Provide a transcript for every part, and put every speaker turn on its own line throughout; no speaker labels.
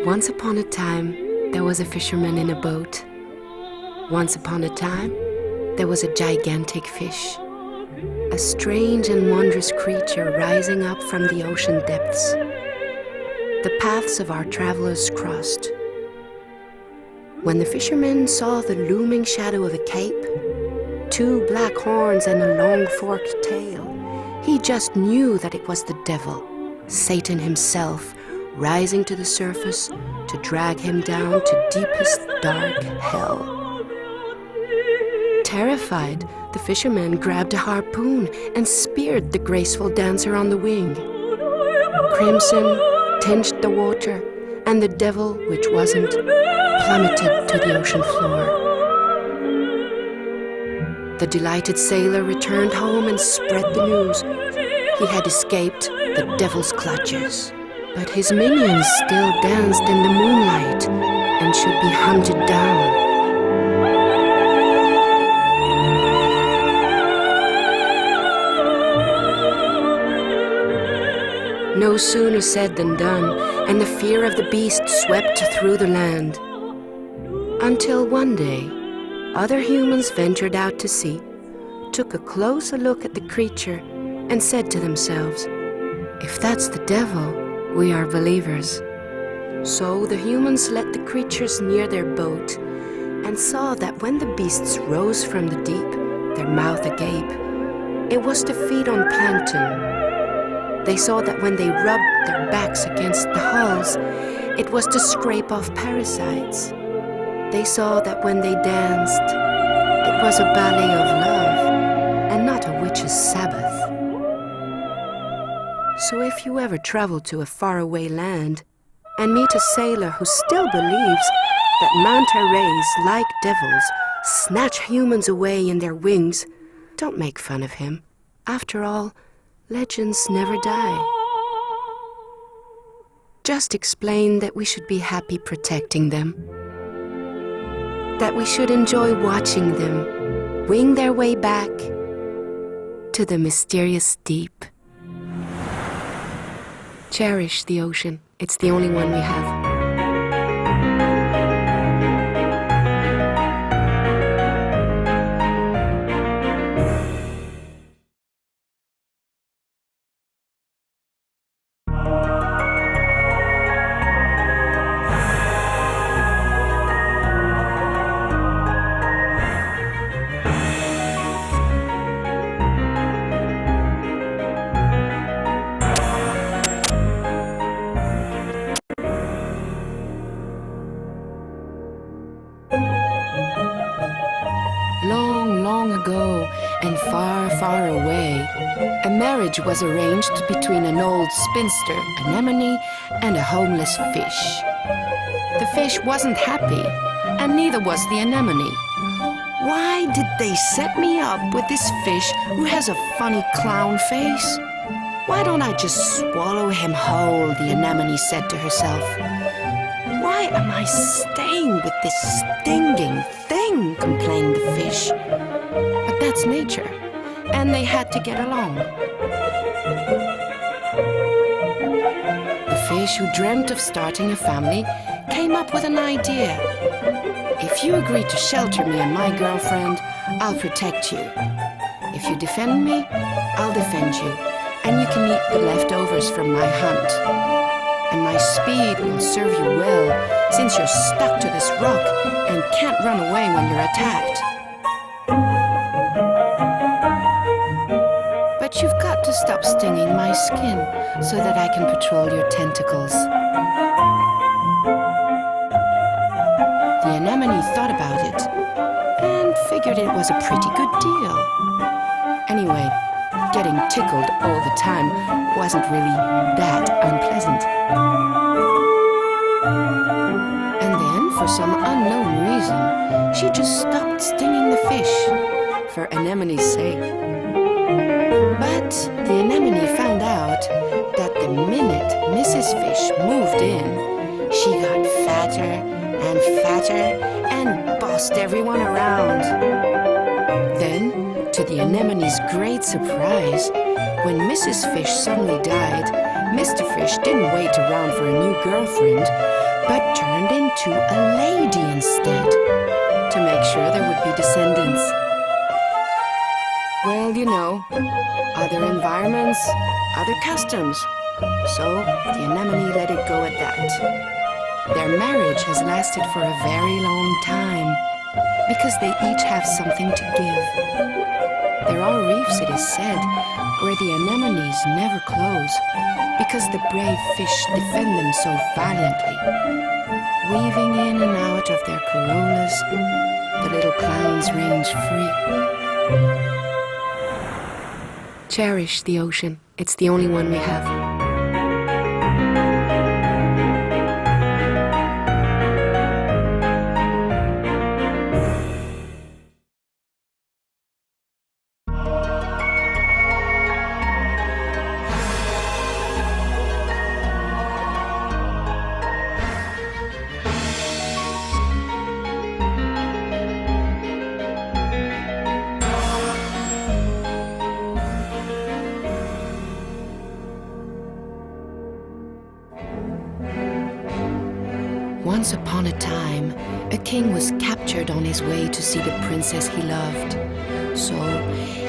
Once upon a time, there was a fisherman in a boat. Once upon a time, there was a gigantic fish, a strange and wondrous creature rising up from the ocean depths. The paths of our travelers crossed. When the fisherman saw the looming shadow of a cape, 2 black horns and a long forked tail, he just knew that it was the devil, Satan himself, rising to the surface to drag him down to deepest dark hell. Terrified, the fisherman grabbed a harpoon and speared the graceful dancer on the wing. Crimson tinged the water, and the devil, which wasn't, plummeted to the ocean floor. The delighted sailor returned home and spread the news. He had escaped the devil's clutches. But his minions still danced in the moonlight and should be hunted down. No sooner said than done, and the fear of the beast swept through the land. Until one day, other humans ventured out to sea, took a closer look at the creature, and said to themselves, "If that's the devil, we are believers." So the humans let the creatures near their boat and saw that when the beasts rose from the deep, their mouth agape, it was to feed on plankton. They saw that when they rubbed their backs against the hulls, it was to scrape off parasites. They saw that when they danced, it was a ballet of love and not a witch's Sabbath. So if you ever travel to a faraway land and meet a sailor who still believes that manta rays, like devils, snatch humans away in their wings, don't make fun of him. After all, legends never die. Just explain that we should be happy protecting them, that we should enjoy watching them wing their way back to the mysterious deep. Cherish the ocean. It's the only one we have. Long ago and far, far away, a marriage was arranged between an old spinster anemone and a homeless fish. The fish wasn't happy, and neither was the anemone. Why did they set me up with this fish who has a funny clown face? Why don't I just swallow him whole, the anemone said to herself. Why am I staying with this stinging thing, complained the fish. But that's nature, and they had to get along. The fish, who dreamt of starting a family, came up with an idea. If you agree to shelter me and my girlfriend, I'll protect you. If you defend me, I'll defend you, and you can eat the leftovers from my hunt. And my speed will serve you well, since you're stuck to this rock and can't run away when you're attacked. But you've got to stop stinging my skin so that I can patrol your tentacles. The anemone thought about it and figured it was a pretty good deal. Anyway, getting tickled all the time wasn't really that unpleasant. And then, for some unknown reason, she just stopped stinging the fish, for anemone's sake. But the anemone found out that the minute Mrs. Fish moved in, she got fatter and fatter and bossed everyone around. Then, to the anemone's great surprise, when Mrs. Fish suddenly died, Mr. Fish didn't wait around for a new girlfriend, but turned into a lady instead, to make sure there would be descendants. Well, you know, other environments, other customs. So the anemone let it go at that. Their marriage has lasted for a very long time, because they each have something to give. There are reefs, it is said, where the anemones never close, because the brave fish defend them so valiantly. Weaving in and out of their corollas, the little clowns range free. Cherish the ocean. It's the only one we have. Once upon a time, a king was captured on his way to see the princess he loved. So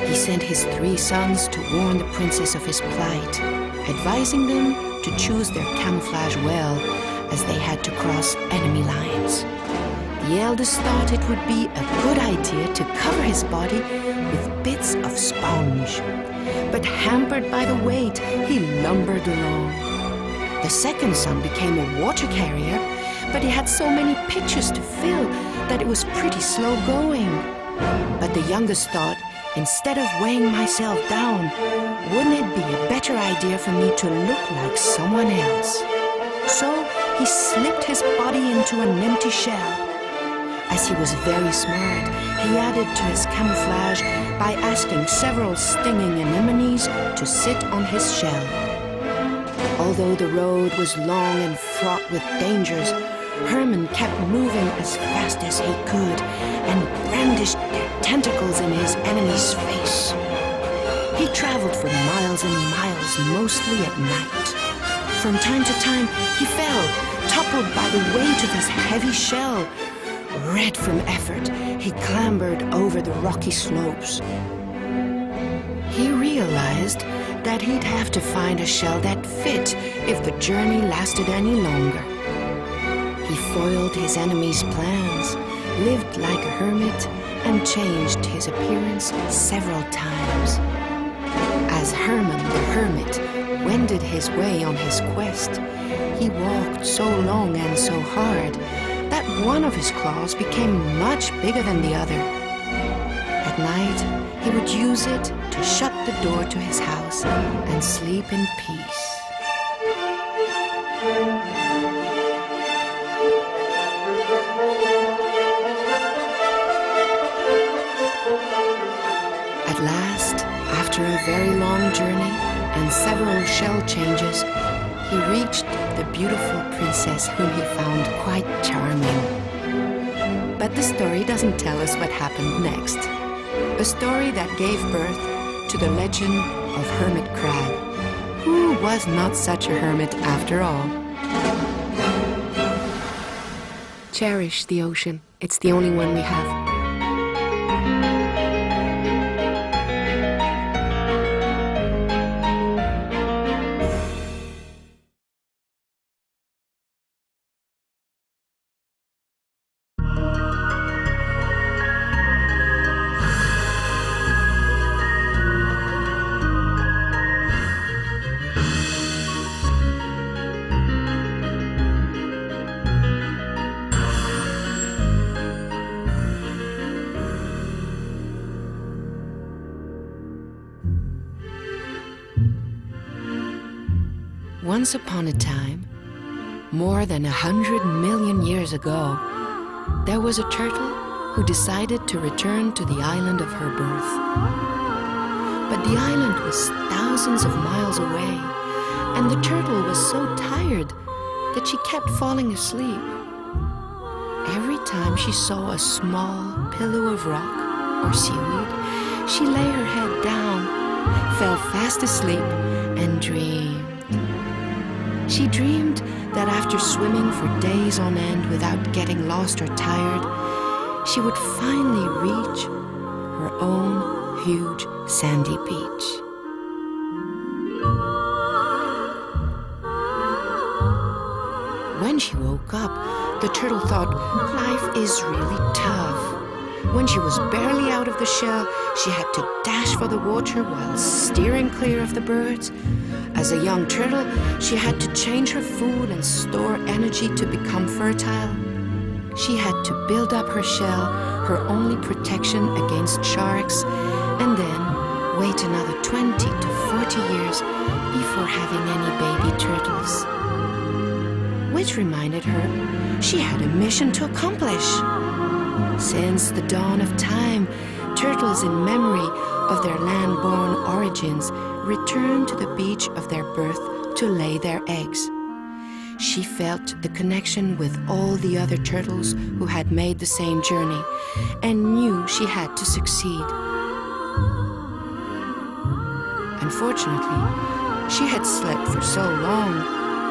he sent his 3 sons to warn the princess of his plight, advising them to choose their camouflage well, as they had to cross enemy lines. The eldest thought it would be a good idea to cover his body with bits of sponge. But hampered by the weight, he lumbered along. The second son became a water carrier, but he had so many pitchers to fill that it was pretty slow going. But the youngest thought, instead of weighing myself down, wouldn't it be a better idea for me to look like someone else? So he slipped his body into an empty shell. As he was very smart, he added to his camouflage by asking several stinging anemones to sit on his shell. Although the road was long and fraught with dangers, Herman kept moving as fast as he could and brandished their tentacles in his enemy's face. He traveled for miles and miles, mostly at night. From time to time, he fell, toppled by the weight of his heavy shell. Red from effort, he clambered over the rocky slopes. He realized that he'd have to find a shell that fit if the journey lasted any longer. He foiled his enemies' plans, lived like a hermit, and changed his appearance several times. As Herman the hermit wended his way on his quest, he walked so long and so hard that one of his claws became much bigger than the other. At night, he would use it to shut the door to his house and sleep in peace. At last, after a very long journey and several shell changes, he reached the beautiful princess whom he found quite charming. But the story doesn't tell us what happened next. A story that gave birth to the legend of Hermit Crab, who was not such a hermit after all. Cherish the ocean. It's the only one we have. Once upon a time, more than 100 million years ago, there was a turtle who decided to return to the island of her birth. But the island was thousands of miles away, and the turtle was so tired that she kept falling asleep. Every time she saw a small pillow of rock or seaweed, she lay her head down, fell fast asleep, and dreamed. She dreamed that after swimming for days on end without getting lost or tired, she would finally reach her own huge sandy beach. When she woke up, the turtle thought life is really tough. When she was barely out of the shell, she had to dash for the water while steering clear of the birds. As a young turtle, she had to change her food and store energy to become fertile. She had to build up her shell, her only protection against sharks, and then wait another 20 to 40 years before having any baby turtles. Which reminded her she had a mission to accomplish. Since the dawn of time, turtles in memory of their land-born origins returned to the beach of their birth to lay their eggs. She felt the connection with all the other turtles who had made the same journey and knew she had to succeed. Unfortunately, she had slept for so long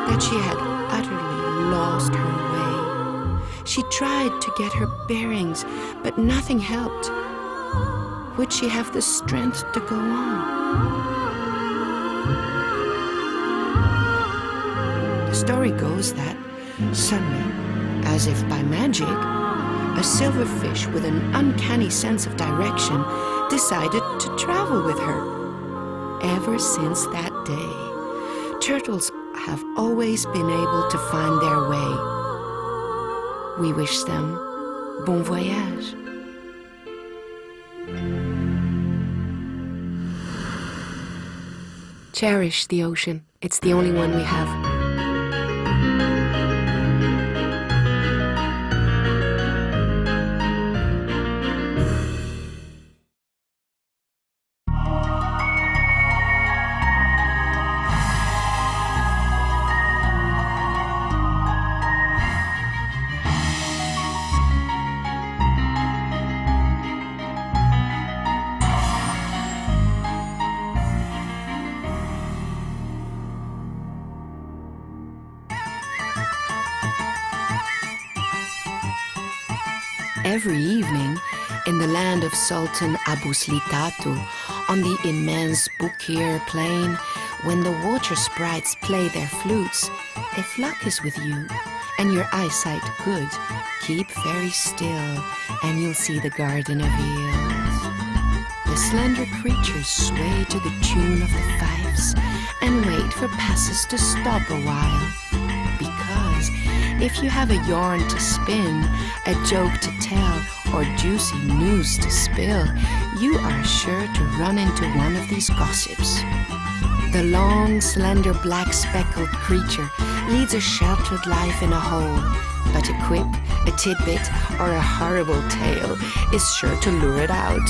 that she had utterly lost her way. She tried to get her bearings, but nothing helped. Would she have the strength to go on? The story goes that suddenly, as if by magic, a silverfish with an uncanny sense of direction decided to travel with her. Ever since that day, turtles have always been able to find their way. We wish them bon voyage. Cherish the ocean. It's the only one we have. Every evening, in the land of Sultan Abu Slitatu, on the immense Bukir plain, when the water sprites play their flutes, if luck is with you and your eyesight good, keep very still and you'll see the garden of eels. The slender creatures sway to the tune of the fifes and wait for passes to stop a while. Because if you have a yarn to spin, a joke to tell, or juicy news to spill, you are sure to run into one of these gossips. The long, slender, black speckled creature leads a sheltered life in a hole, but a quip, a tidbit, or a horrible tale is sure to lure it out.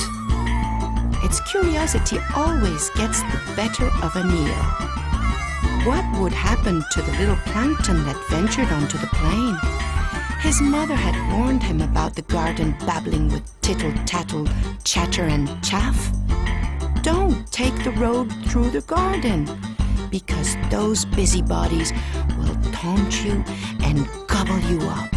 Its curiosity always gets the better of an eel. What would happen to the little plankton that ventured onto the plain? His mother had warned him about the garden babbling with tittle-tattle, chatter and chaff. Don't take the road through the garden, because those busybodies will taunt you and gobble you up.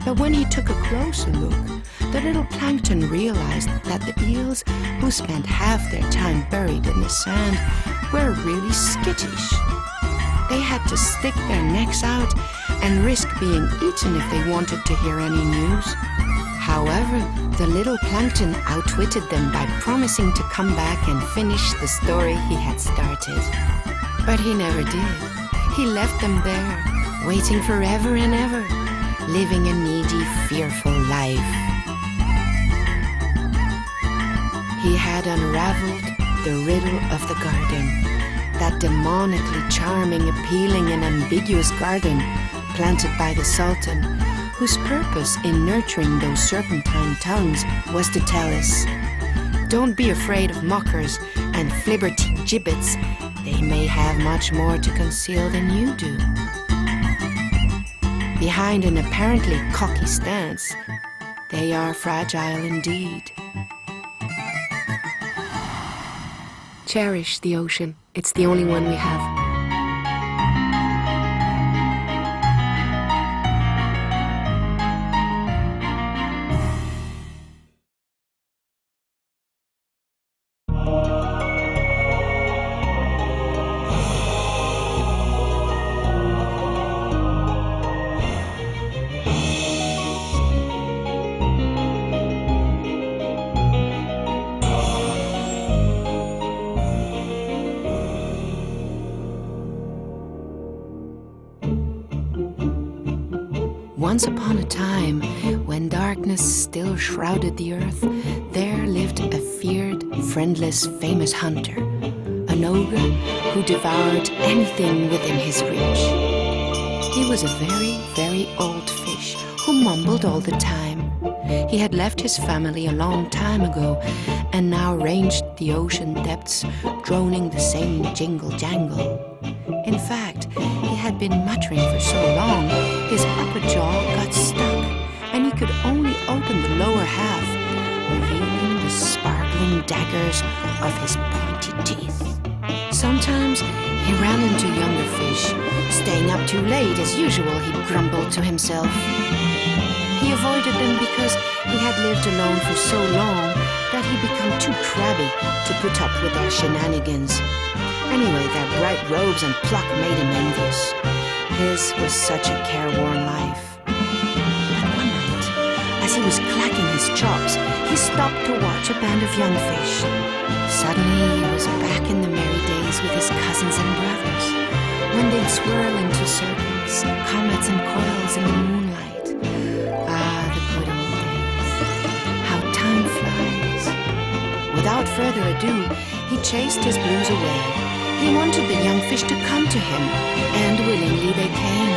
But when he took a closer look, the little plankton realized that the eels, who spent half their time buried in the sand, were really skittish. They had to stick their necks out and risk being eaten if they wanted to hear any news. However, the little plankton outwitted them by promising to come back and finish the story he had started. But he never did. He left them there, waiting forever and ever, living a needy, fearful life. He had unraveled the riddle of the garden, that demonically charming, appealing, and ambiguous garden planted by the Sultan, whose purpose in nurturing those serpentine tongues was to tell us, don't be afraid of mockers and flibberty gibbets. They may have much more to conceal than you do. Behind an apparently cocky stance, they are fragile indeed. Cherish the ocean. It's the only one we have. Once upon a time, when darkness still shrouded the earth, there lived a feared, friendless, famous hunter, an ogre who devoured anything within his reach. He was a very, very old fish who mumbled all the time. He had left his family a long time ago and now ranged the ocean depths, droning the same jingle-jangle. In fact, he had been muttering for so long, his upper jaw got stuck, and he could only open the lower half, revealing the sparkling daggers of his pointy teeth. Sometimes he ran into younger fish. Staying up too late as usual, he grumbled to himself. He avoided them because he had lived alone for so long that he'd become too crabby to put up with their shenanigans. Anyway, their bright robes and pluck made him envious. His was such a careworn life. But one night, as he was clacking his chops, he stopped to watch a band of young fish. Suddenly, he was back in the merry days with his cousins and brothers, when they'd swirl into circles, comets and coils in the moonlight. Ah, the good old days. How time flies. Without further ado, he chased his blues away. He wanted the young fish to come to him, and willingly they came,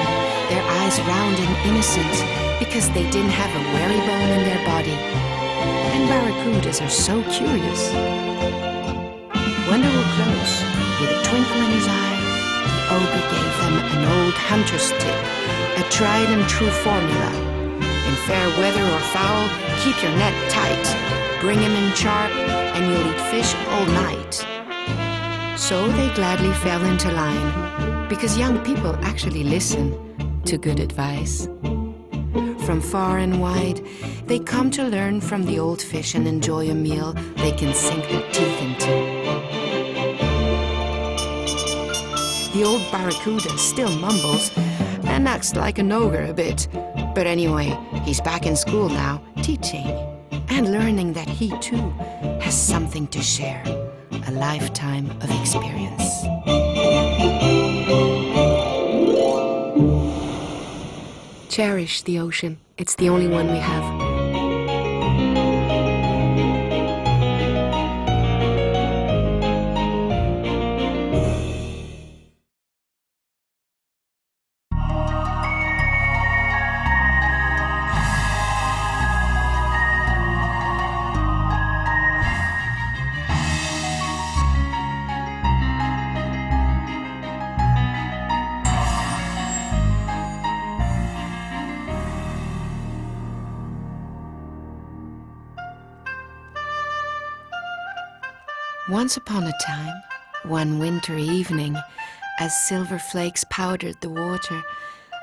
their eyes round and innocent, because they didn't have a wary bone in their body. And barracudas are so curious. When they were close, with a twinkle in his eye, the ogre gave them an old hunter's tip, a tried-and-true formula. In fair weather or foul, keep your net tight, bring him in sharp, and you'll eat fish all night. So they gladly fell into line, because young people actually listen to good advice. From far and wide, they come to learn from the old fish and enjoy a meal they can sink their teeth into. The old barracuda still mumbles and acts like an ogre a bit, but anyway, he's back in school now, teaching and learning that he too has something to share. A lifetime of experience. Cherish the ocean. It's the only one we have. Once upon a time, one wintry evening, as silver flakes powdered the water,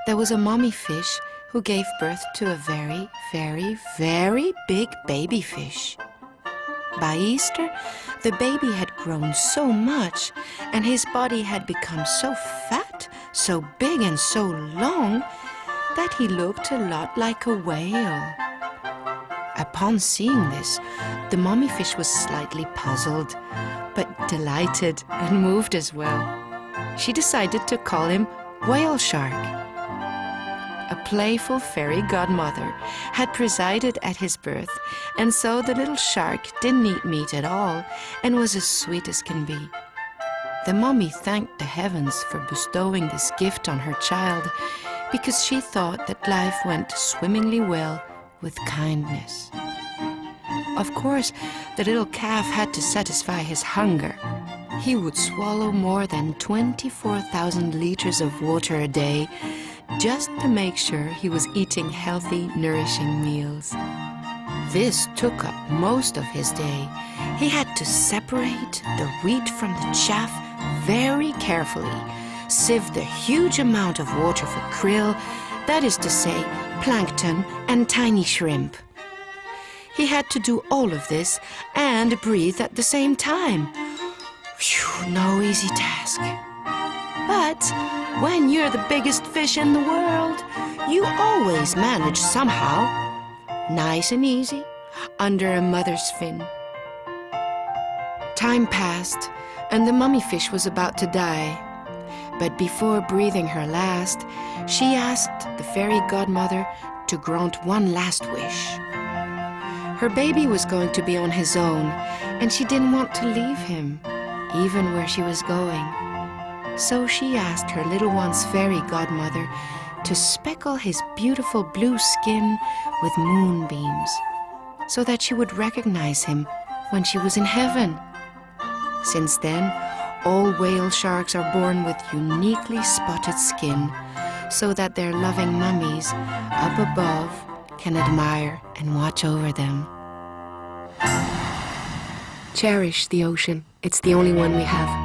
there was a mommy fish who gave birth to a very, very, very big baby fish. By Easter, the baby had grown so much, and his body had become so fat, so big and so long, that he looked a lot like a whale. Upon seeing this, the mommy fish was slightly puzzled, but delighted and moved as well. She decided to call him Whale Shark. A playful fairy godmother had presided at his birth, and so the little shark didn't eat meat at all and was as sweet as can be. The mommy thanked the heavens for bestowing this gift on her child, because she thought that life went swimmingly well with kindness. Of course, the little calf had to satisfy his hunger. He would swallow more than 24,000 liters of water a day just to make sure he was eating healthy, nourishing meals. This took up most of his day. He had to separate the wheat from the chaff very carefully, sieve the huge amount of water for krill, that is to say, plankton and tiny shrimp. He had to do all of this and breathe at the same time. Phew, no easy task. But when you're the biggest fish in the world, you always manage somehow. Nice and easy, under a mother's fin. Time passed, and the mummy fish was about to die. But before breathing her last, she asked the fairy godmother to grant one last wish. Her baby was going to be on his own, and she didn't want to leave him, even where she was going. So she asked her little one's fairy godmother to speckle his beautiful blue skin with moonbeams, so that she would recognize him when she was in heaven. Since then, all whale sharks are born with uniquely spotted skin, so that their loving mummies up above can admire and watch over them. Cherish the ocean. It's the only one we have.